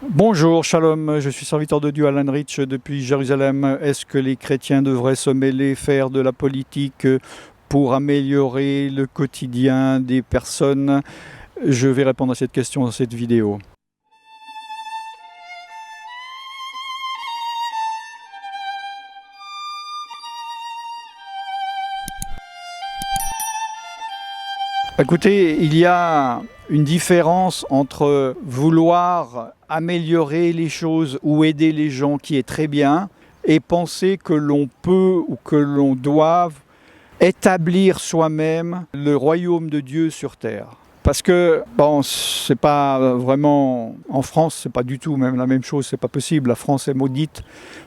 Bonjour, shalom, je suis serviteur de Dieu Alan Rich depuis Jérusalem. Est-ce que les chrétiens devraient se mêler, faire de la politique pour améliorer le quotidien des personnes? Je vais répondre à cette question dans cette vidéo. Écoutez, il y a une différence entre vouloir améliorer les choses ou aider les gens qui est très bien et penser que l'on peut ou que l'on doit établir soi-même le royaume de Dieu sur terre. Parce que, bon, c'est pas vraiment, en France, c'est pas du tout même la même chose, c'est pas possible. La France est maudite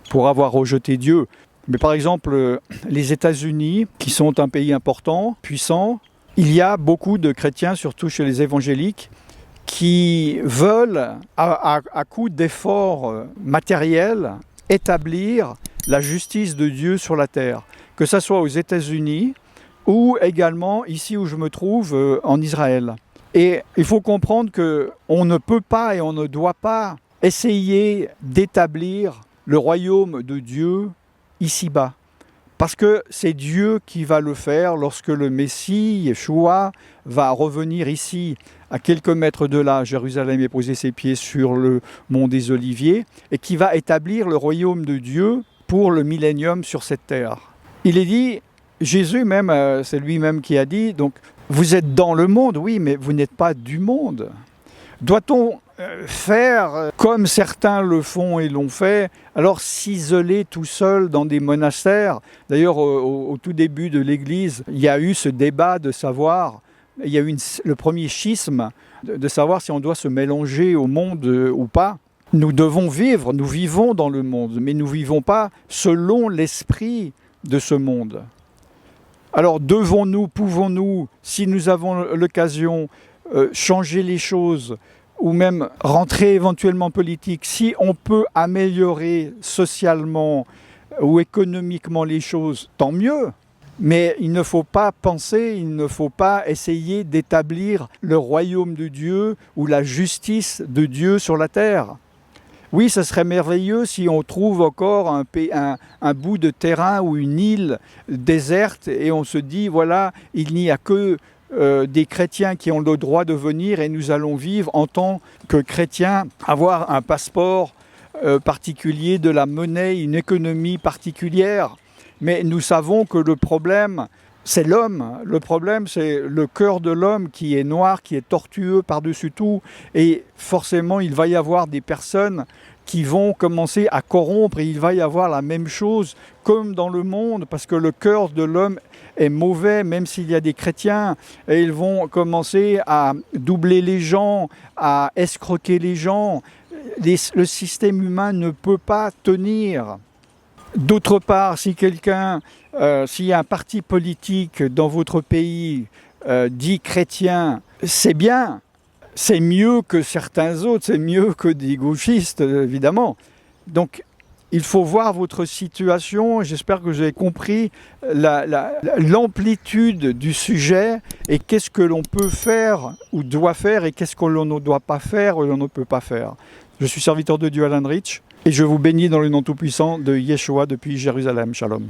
pour avoir rejeté Dieu. Mais par exemple, les États-Unis, qui sont un pays important, puissant, il y a beaucoup de chrétiens, surtout chez les évangéliques, qui veulent, à coup d'efforts matériels, établir la justice de Dieu sur la terre. Que ce soit aux États-Unis ou également ici où je me trouve, en Israël. Et il faut comprendre qu'on ne peut pas et on ne doit pas essayer d'établir le royaume de Dieu ici-bas. Parce que c'est Dieu qui va le faire lorsque le Messie, Yeshua, va revenir ici, à quelques mètres de là, Jérusalem, et poser ses pieds sur le mont des Oliviers, et qui va établir le royaume de Dieu pour le millénium sur cette terre. Il est dit, Jésus même, c'est lui-même qui a dit, donc, vous êtes dans le monde, oui, mais vous n'êtes pas du monde. Doit-on faire comme certains le font et l'ont fait, alors s'isoler tout seul dans des monastères? D'ailleurs, au tout début de l'Église, il y a eu ce débat de savoir, il y a eu le premier schisme, de savoir si on doit se mélanger au monde ou pas. Nous devons vivre, nous vivons dans le monde, mais nous ne vivons pas selon l'esprit de ce monde. Alors devons-nous, pouvons-nous, si nous avons l'occasion, changer les choses ou même rentrer éventuellement en politique, si on peut améliorer socialement ou économiquement les choses, tant mieux. Mais il ne faut pas penser, il ne faut pas essayer d'établir le royaume de Dieu ou la justice de Dieu sur la terre. Oui, ce serait merveilleux si on trouve encore un bout de terrain ou une île déserte et on se dit, voilà, il n'y a que des chrétiens qui ont le droit de venir et nous allons vivre en tant que chrétiens, avoir un passeport particulier, de la monnaie, une économie particulière. Mais nous savons que le problème, c'est l'homme. Le problème, c'est le cœur de l'homme qui est noir, qui est tortueux par-dessus tout. Et forcément, il va y avoir des personnes qui vont commencer à corrompre et il va y avoir la même chose comme dans le monde parce que le cœur de l'homme est mauvais, même s'il y a des chrétiens, et ils vont commencer à doubler les gens, à escroquer les gens. Le système humain ne peut pas tenir. D'autre part, si s'il y a un parti politique dans votre pays dit chrétien, c'est bien. C'est mieux que certains autres, c'est mieux que des gauchistes, évidemment. Donc, il faut voir votre situation. J'espère que vous avez compris l'amplitude du sujet et qu'est-ce que l'on peut faire ou doit faire et qu'est-ce que l'on ne doit pas faire ou l'on ne peut pas faire. Je suis serviteur de Dieu Alan Rich et je vous bénis dans le nom tout-puissant de Yeshua depuis Jérusalem. Shalom.